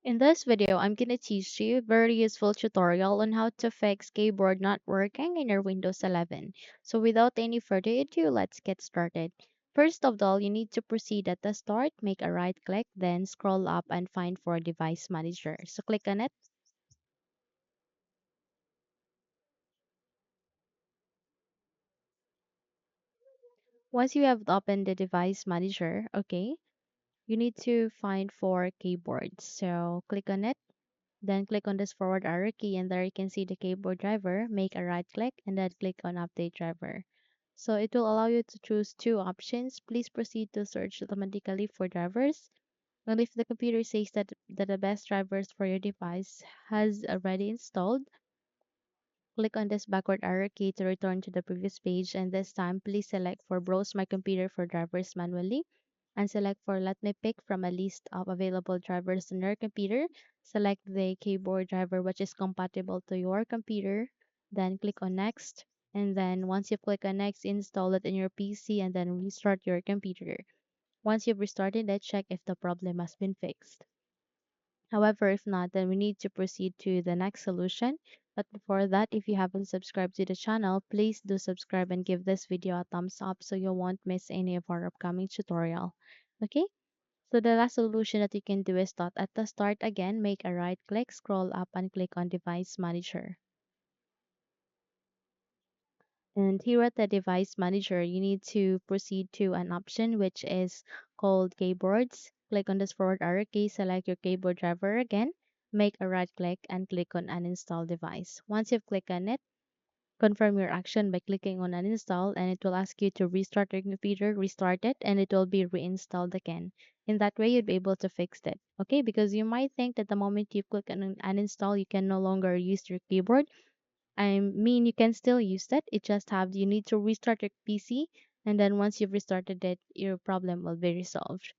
In this video, I'm going to teach you a very useful tutorial on how to fix keyboard not working in your Windows 11. So without any further ado, let's get started. First of all, you need to proceed at the start, make a right click, then scroll up and find for Device Manager. So click on it. Once you have opened the Device Manager, okay, you need to find for keyboards. So click on it. Then click on this forward arrow key and there you can see the keyboard driver. Make a right click and then click on update driver. So it will allow you to choose two options. Please proceed to search automatically for drivers. And if the computer says that the best drivers for your device has already installed, click on this backward arrow key to return to the previous page, and this time please select for browse my computer for drivers manually and select for let me pick from a list of available drivers on your computer. Select the keyboard driver which is compatible to your computer, then click on next, and then once you click on next, install it in your PC and then restart your computer. Once you've restarted it, check if the problem has been fixed. However, if not, then we need to proceed to the next solution. But before that, if you haven't subscribed to the channel, please do subscribe and give this video a thumbs up so you won't miss any of our upcoming tutorial. Okay? So the last solution that you can do is that at the start again, make a right click, scroll up and click on Device Manager. And here at the Device Manager, you need to proceed to an option which is called Keyboards. Click on this forward arrow key, select your keyboard driver again, make a right click and click on Uninstall Device. Once you've clicked on it, confirm your action by clicking on Uninstall and it will ask you to restart your computer, restart it, and it will be reinstalled again. In that way, you'd be able to fix it. Okay, because you might think that the moment you click on Uninstall, you can no longer use your keyboard. I mean, you can still use that. It just have you need to restart your PC, and then once you've restarted it, your problem will be resolved.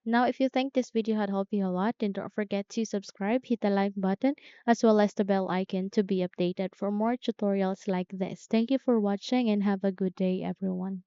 Now, if you think this video had helped you a lot, then don't forget to subscribe, hit the like button, as well as the bell icon to be updated for more tutorials like this. Thank you for watching and have a good day, everyone.